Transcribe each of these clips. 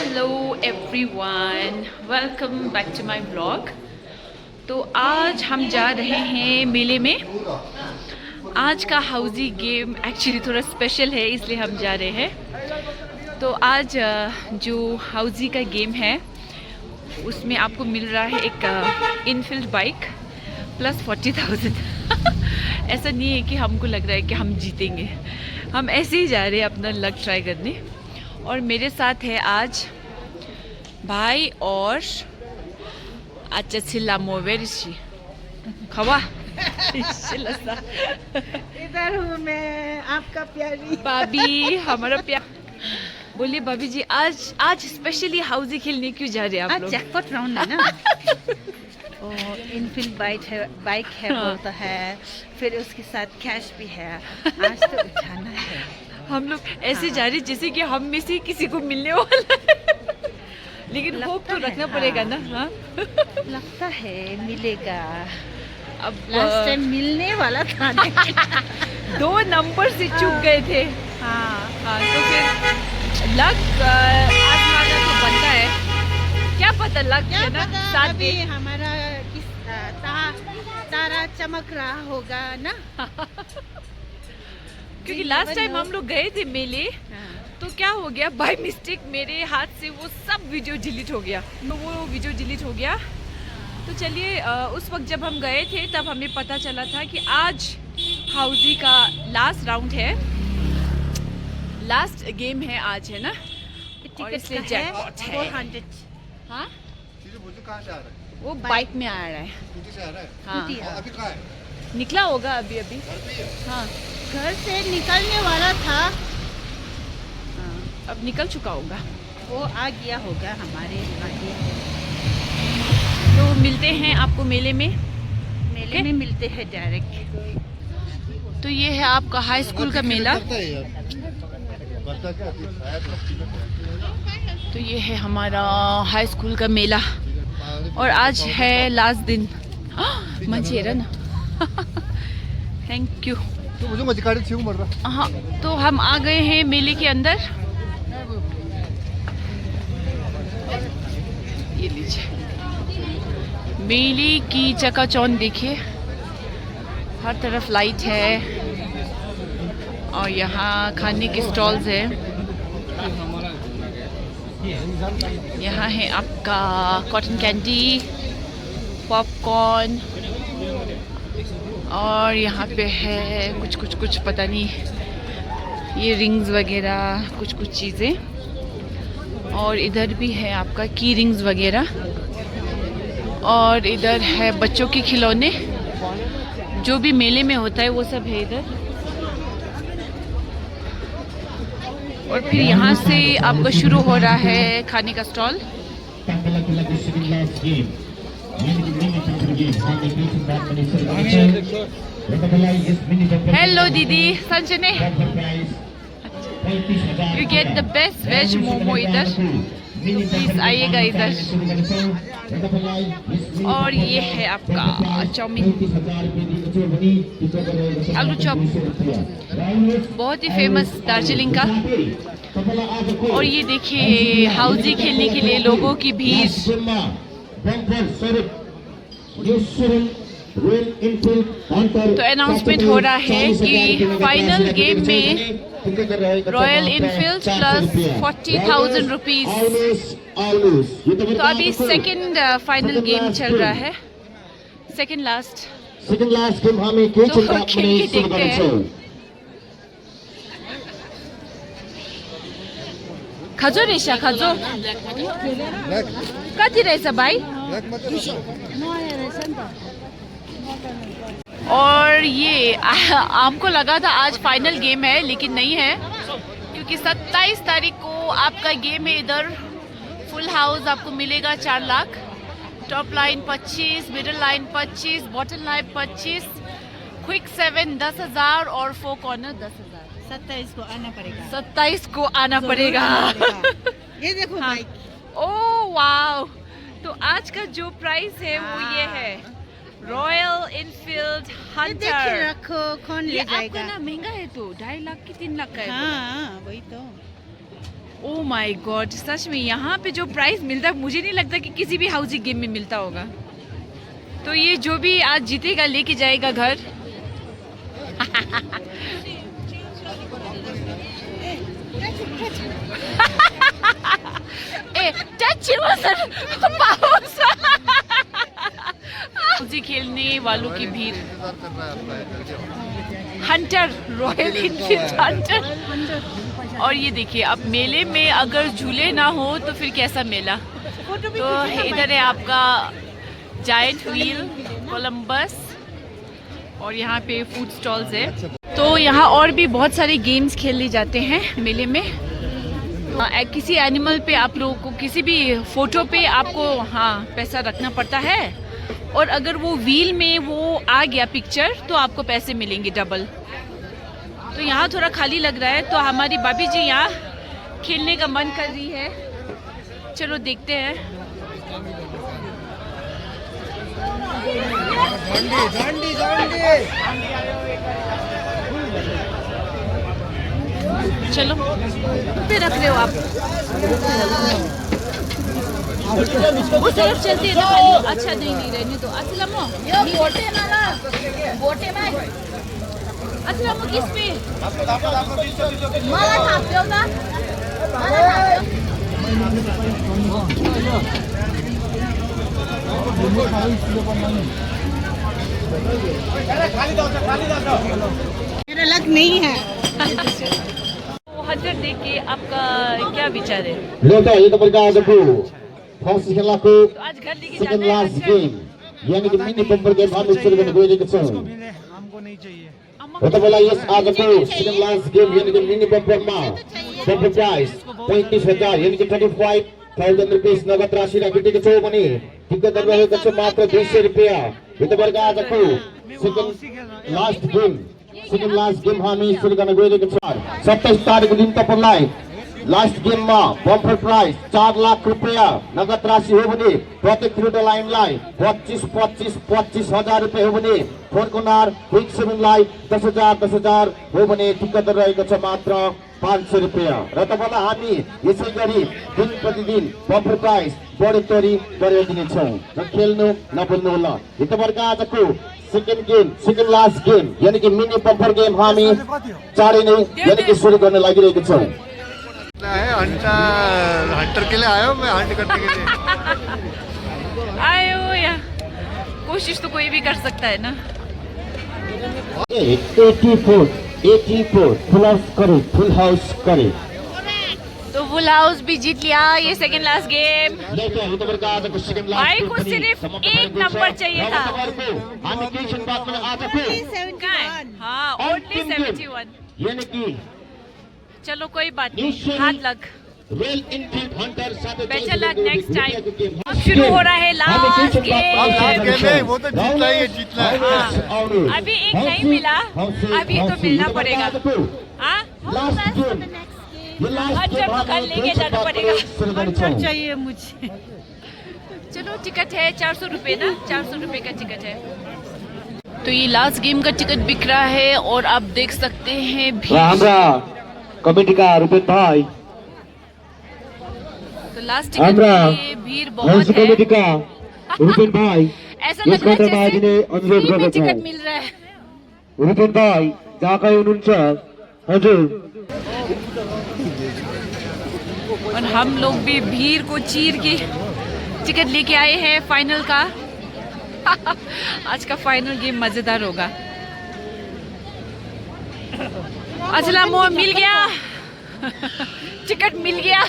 Hello everyone, welcome back to my blog. तो आज हम जा रहे हैं मेले में। आज का हाउजी गेम एक्चुअली थोड़ा स्पेशल है, इसलिए हम जा रहे हैं। तो आज जो हाउजी का गेम है उसमें आपको मिल रहा है एक इनफील्ड बाइक प्लस 40,000। ऐसा नहीं है कि हमको लग रहा है कि हम जीतेंगे, हम ऐसे ही जा रहे हैं अपना लक ट्राई करने। और मेरे साथ है आज भाई और अच्छा चिल्ला मोवेरिशी खवा। इधर हूँ मैं, आपका प्यारी भाभी, हमारा प्यार। बोलिए भाभी जी, आज स्पेशली हाउजी खेलने क्यों जा रहे हैं आप लोग? जैकपॉट राउंड है ना। इनफील्ड बाइक है हाँ। बोलता है, फिर उसके साथ कैश भी है। आज तो उठाना है। हम लोग ऐसे जा रहे जैसे कि हम में से किसी को मिलने वाला है। लेकिन होप तो लगता है, रखना पड़ेगा ना। हाँ लगता है मिलेगा। अब लास्ट टाइम मिलने वाला था। 2 नंबर से चूक गए थे। हाँ, हाँ तो फिर लक आजमाना तो बनता है। क्या पता लक क्या है ना पता साथ अभी दे। हमारा तारा चमक रहा होगा ना। क्योंकि लास्ट टाइम हम लोग गए थे मेले, हाँ। तो क्या हो गया, बाय मिस्टेक मेरे हाथ से वो सब वीडियो डिलीट हो गया। तो वो वीडियो डिलीट हो गया। तो चलिए, उस वक्त जब हम गए थे तब हमें पता चला था कि आज हाउजी का लास्ट राउंड है, लास्ट गेम है आज, है ना। और इसलिए जैकपॉट है। 400। हाँ, कहाँ से आ रहा है? वो बाइक में आ रहा है। स्कूटी से आ रहा है? हाँ, स्कूटी। और अभी कहाँ है? निकला होगा अभी अभी। घर पे ही है? हाँ, घर से निकलने वाला था, अब निकल चुका होगा। वो आ गया होगा हमारे आगे। तो मिलते हैं आपको मेले में। मेले में मिलते हैं डायरेक्ट। तो ये है आपका हाई स्कूल का मेला। करता है यार। करता क्या? तो ये है हमारा हाई स्कूल का मेला और आज है लास्ट दिन। मंचेरा ना। Thank you. तो मुझे मजकाड़ी छू मर रहा। हाँ, तो हम आ गए हैं मेले के अंदर। ये लीजिए, मेले की चकाचौंध देखिए, हर तरफ लाइट है और यहाँ खाने के स्टॉल्स हैं। यहाँ है आपका कॉटन कैंडी, पॉपकॉर्न, और यहाँ पे है कुछ पता नहीं, ये रिंग्स वगैरह कुछ चीज़ें। और इधर भी है आपका की रिंग्स वगैरह, और इधर है बच्चों के खिलौने, जो भी मेले में होता है वो सब है इधर। और फिर यहाँ से आपका शुरू हो रहा है खाने का स्टॉल। हेलो दीदी, Sanjane, you get the best veg momo इधर, प्लीज आइएगा इधर। और ये है आपका चाउमीन, आलू चॉप, बहुत ही फेमस दार्जिलिंग का। और ये देखिए हाउजी खेलने के लिए लोगों की भीड़। तो अनाउंसमेंट हो रहा है कि फाइनल गेम में रॉयल इनफील्ड प्लस 40,000 रुपीज। तो अभी सेकंड फाइनल गेम चल रहा है, सेकंड लास्ट गेम हमें तो खेल के देखते हैं। खाजो रेशा खाजो कति रहेछ भाई? और ये हमको लगा था आज फाइनल गेम है, लेकिन नहीं है, क्योंकि 27 तारीख को आपका गेम है इधर। फुल हाउस आपको मिलेगा 4 lakh, top line 25, middle line 25, bottom line 25, quick 7 10,000 और 4 कॉर्नर 10,000। 27 को आना पड़ेगा। 27 को आना पड़ेगा। ये देखो हाँ। बाइक। ओह वाव! तो आज का जो प्राइस है वो ये है, रॉयल इनफील्ड देखिए, हंटर। रखो, कौन ये ले आपका जाएगा? ना महंगा है, तो 2.5 लाख की 3 लाख का है। हाँ, वही तो। ओ माय गॉड, सच में यहाँ पे जो प्राइस मिलता है मुझे नहीं लगता कि किसी भी हाउसिंग गेम में मिलता होगा। तो ये जो भी आज जीतेगा लेके जाएगा घर। हाउसी खेलने वालों की भीड़। Hunter, royal Enfield Hunter. और ये देखिए, अब मेले में अगर झूले ना हो तो फिर कैसा मेला। तो इधर है आपका जायंट व्हील, कोलंबस, और यहाँ पे फूड स्टॉल्स है। तो यहाँ और भी बहुत सारे गेम्स खेले जाते हैं मेले में। किसी एनिमल पे आप लोगों को, किसी भी फोटो पे आपको पैसा रखना पड़ता है, और अगर वो व्हील में वो आ गया पिक्चर तो आपको पैसे मिलेंगे डबल। तो यहाँ थोड़ा खाली लग रहा है, तो हमारी भाभी जी यहाँ खेलने का मन कर रही है। चलो देखते हैं। चलो, पे रख रहे हो आप? उस तरफ चलते हैं ना। अच्छा, नहीं रहने तो। असलमो असलमो किस पे? मेरा लक नहीं है। हंटर देख के आपका क्या विचार है? तो आज घर लेके जाना है यानी कि मिनी बम्पर गेम हम शुरू करने को लेके चल हमको नहीं चाहिए। तो बोला यस आज को सेकंड लास्ट गेम यानी कि मिनी बम्पर में बम्पर प्राइस 35,000 यानी कि 25,000 रुपीस नगद राशि राखी के छो बनी टिकट दर रहेको छ मात्र 200 रुपैयाँ। यो त वर्ग आजको सेकन्ड लास्ट गेम हामी सुरु गर्न गइरहेको छौँ। 27 तारिकको दिन तपाईलाई लास्ट गेम में बम्पर प्राइस 4 लाख रुपया नगद राशि हो भने प्रत्येक फ्रूट लाइनलाई 25,000 रुपया हो भने फोरकोनार क्विक सेभिङलाई 10,000 हो भने टिकट रहेको छ मात्र 500 रुपया। र तपाईलाई हामी यसै गरी दिन प्रतिदिन बम्पर प्राइस बढोत्तरी गरेर दिनेछौँ र खेल्नु नभुल्नु होला। यो तपाईहरुको आजको सेकेन्ड लास्ट गेम यानी कि मिनी बम्पर गेम हामी चाँडै नै यानी कि सुरु गर्न लागिरहेको छौँ। हंटर के लिए आया हूँ मैं, हंट करने के लिए आयो या कोशिश तो कोई भी कर सकता है ना। 84 फुल हाउस करे। तो फुल हाउस भी जीत लिया ये सेकंड लास्ट गेम। भाई को सिर्फ एक नंबर चाहिए था। हाँ, ओनली 71। यानी कि चलो कोई बात नहीं, हाथ लग। Better luck next time. अब शुरू हो रहा है लास्ट गेम। वो तो जीतना ही है, जीतना है। अभी एक नहीं मिला, अब ये तो मिलना पड़ेगा। हंटर को कल लेके जाना पड़ेगा। हंटर चाहिए मुझे। चलो, टिकट है 400 रुपये ना, 400 रुपये का टिकट है। तो ये लास्ट गेम का टिकट बिक रहा है और आप देख सकते हैं कमेटी का रुपेन भाई, तो लास्ट टिकट में भीड़ बहुत है। कमेटी का रुपेन भाई ऐसा लग रहा है जैसे फ्री में टिकट मिल रहा है। रुपेन भाई जहाँ कहीं हुनुहुन्छ हजुर। और हम लोग भी भीड़ को चीर के टिकट लेके आए हैं फाइनल का। आज का फाइनल गेम मजेदार होगा। असला मोह मिल गया। टिकट मिल गया।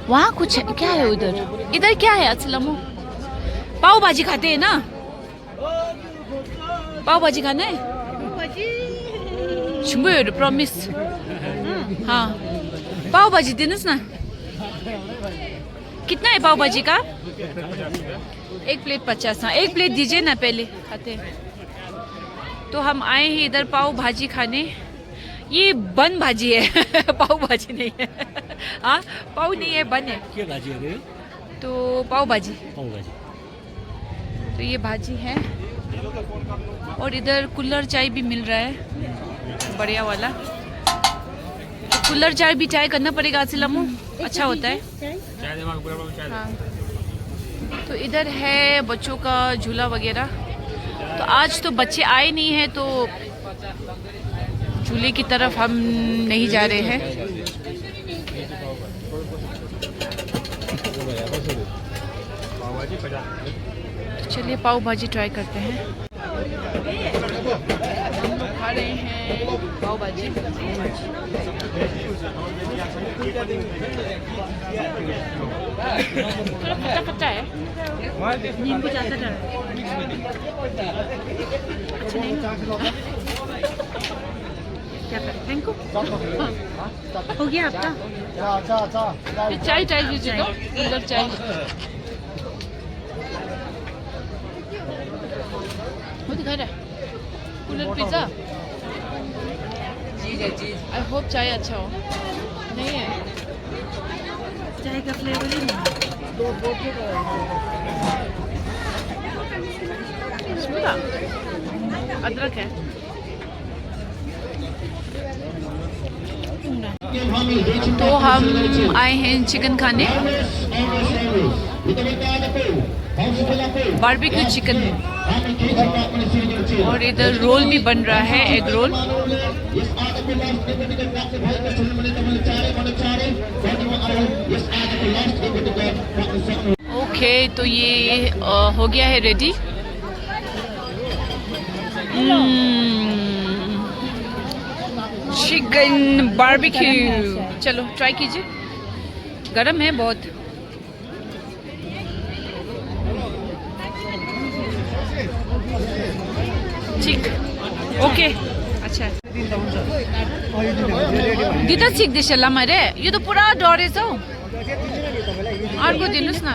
वहाँ कुछ क्या है उधर? इधर क्या है असलमो? पाव भाजी खाते हैं ना? पाव भाजी खाना है? शुंगो प्रॉमिस। हाँ, पाव भाजी दिनुहोस् ना। कितना है पाव भाजी का? एक प्लेट 50। हाँ, एक प्लेट दीजिए ना, पहले खाते हैं। तो हम आए हैं इधर पाव भाजी खाने। ये बन भाजी है, पाव भाजी नहीं है। हाँ, पाव नहीं है, बन है। क्या भाजी है? तो पाव भाजी। पाव भाजी। तो ये भाजी है, और इधर कुल्हड़ चाय भी मिल रहा है, बढ़िया वाला। कुल्हड़ चाय भी ट्राई करना पड़ेगा आसिलामो, अच्छा होता है। हाँ। तो इधर है बच्चों का झूला वगैरह। तो आज तो बच्चे आए नहीं हैं तो झूले की तरफ हम नहीं जा रहे हैं। तो चलिए पाव भाजी ट्राई करते हैं। हम खा रहे हैं पाव भाजी। थोड़ा खट्टा खट्टा है, नींबू ज़्यादा डाला। अच्छा नहीं क्या करें, थैंक यू। हो गया आपका? ये चाय चाय दीजिए तो, उधर चाय। वो दिखा रहा है कूलर पिज़्ज़ा। आई होप चाय अच्छा हो। नहीं है चाय का फ्लेवर ही नहीं। अदरक है। तो हम आए हैं चिकन खाने, बारबेक्यू चिकन, और इधर रोल भी बन रहा है, एग रोल। ओके, तो ये हो गया है रेडी। चिकन बारबेक्यू, चलो ट्राई कीजिए। गरम है बहुत। ठीक, ओके, अच्छा है। दिदा सिक दिस मारे यो तो पुरा डरेछ हौ। अर्को दिनुहोस् न।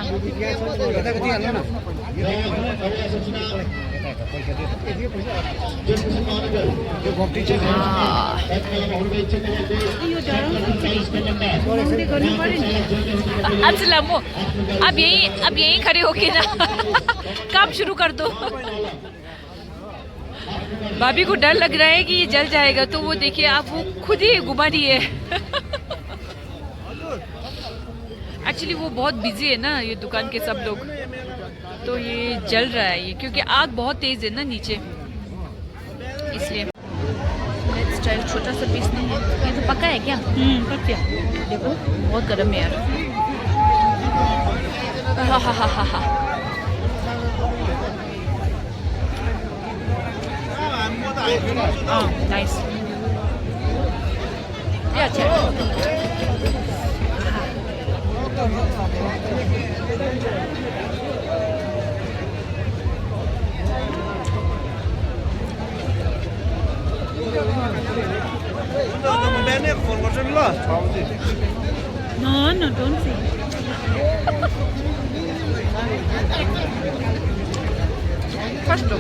अस्सलामो, अब यहीं खड़े होके ना काम शुरू कर दो। भाभी को डर लग रहा है कि ये जल जाएगा, तो वो देखिए आप, वो खुद ही घुमा रही है। एक्चुअली वो बहुत बिजी है ना, ये दुकान के सब लोग, तो ये जल रहा है ये, क्योंकि आग बहुत तेज है ना नीचे, इसलिए। Let's try. छोटा सा पीस नहीं है ये, तो पका है क्या? पक गया। देखो बहुत गर्म है यार। हा हा हा हा हा। नाइस, ये अच्छा है। No, don't say. फर्स्ट लो।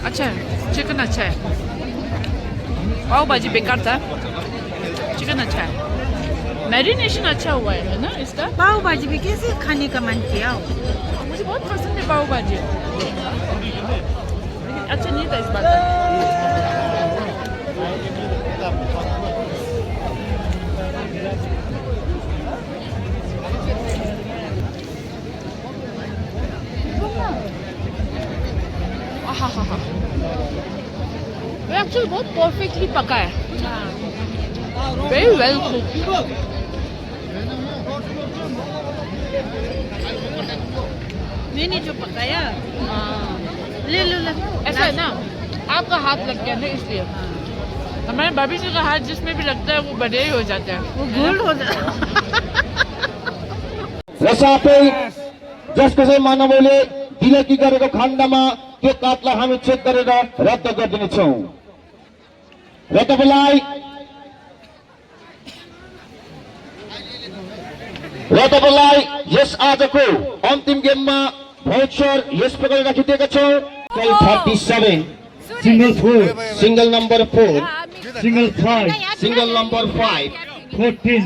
अच्छा है, चिकन अच्छा है। पाव भाजी बेकार था, चिकन अच्छा है। मैरिनेशन अच्छा हुआ है ना इसका। पाव भाजी भी कैसे खाने का मन किया? मुझे बहुत पसंद है पाव भाजी, लेकिन अच्छा नहीं था इस बार। एक्चुअली बहुत परफेक्टली पका है, वेरी वेल कुक। मैंने जो पकाया ले लो। ऐसा है ना, आपका हाथ लग गया ना, इसलिए। हमारे भाभी जी का हाथ जिसमें भी लगता है वो बड़े ही हो जाता है, वो गोल हो जाता। रसापे जसको चाहिँ मानवले दिलकी गरेको खण्डमा त्यो काटलाई हामी चेक गरेर रद्द गरिदिनेछौँ र तपाईलाई यस आजको अन्तिम गेममा भाउचर यस प्रकार राखिदिएका छौँ। 37 single 4 single number 4 single 5 single number 5 14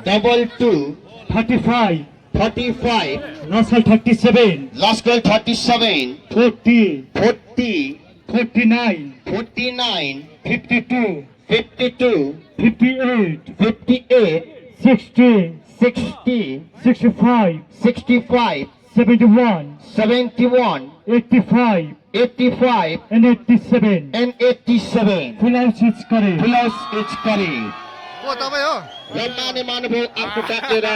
double 2 35 Naskal 37 40 49, 49, 52, 52, 58, 58, 60, 60, 65, 65, 71, 71, 85, 85, and 87. and 87. Full house is correct. Plus each curry. ओ तपाईँ हो र माने महानुभाव आफ्नो डाकेर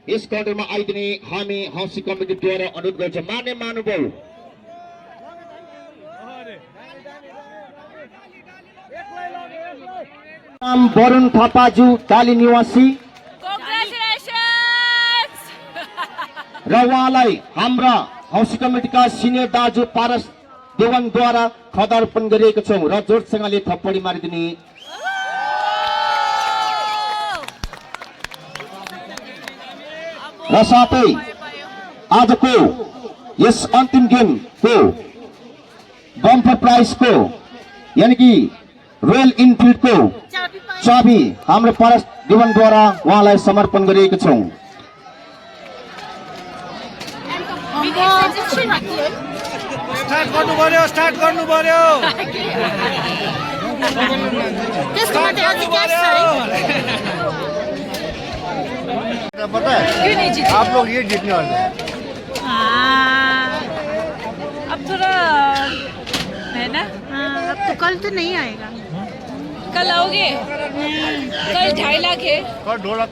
यस काउन्टरमा आइदिने हामी हौसी कमिटीद्वारा अनुरोध गर्छौँ। माने महानुभाव नाम वरुण थापाज्यू डाली निवासी Congratulations! र उहाँलाई हाम्रा हौसी कमिटीका सिनियर दाजु पारस देवानद्वारा खदा अर्पण गरिएको छौँ र जोडसँगले थप्पडी मारिदिने। र साथै आजको यस अन्तिम गेमको बम्पर प्राइजको यानि कि रोयल इनफिल्डको चाबी हाम्रो पारस देवानद्वारा उहाँलाई समर्पण गरिएको छौँ। स्टार्ट गर्नु पर्यो पता है क्यों नहीं जीते? आप लोग ये जीतने वाले हैं। अब थोड़ा है ना। अब तो कल तो नहीं आएगा। कल आओगे? कल 2.5 लाख है। और 2,50,000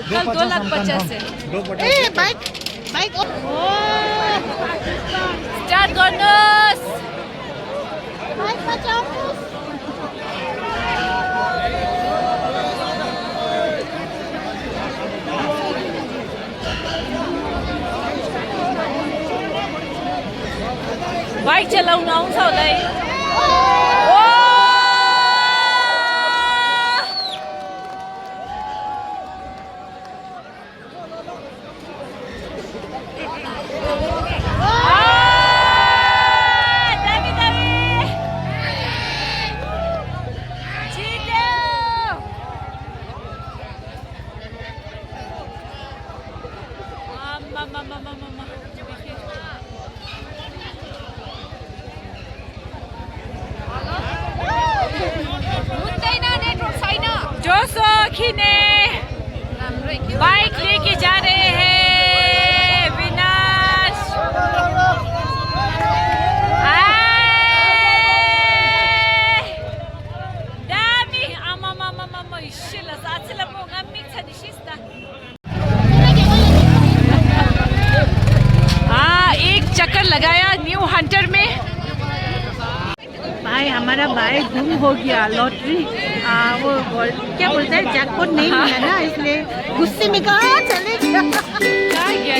कल 2,50,000 है। ए बाइक बाइक स्टार्ट गर्नुहोस्। बाइक बचाउनुहोस्। बाइक चलाउन आउँछ होला है। दामी दामी जित्यो। आम्मामामामामा। हुँदैन, नेटवर्क छैन। जोसो खिने बाइक लेके जा रहे हैं विनाश। दामी आमामामामा इस्सेला साथीला म गम्मिङ छ नि शिस्ता। एक चक्कर लगाया न्यू हंटर में। भाई हमारा भाई गुम हो गया लॉटरी वो क्या बोलते हैं जैकपॉट नहीं मिला ना इसलिए गुस्से में कहा चले गया। क्या गया?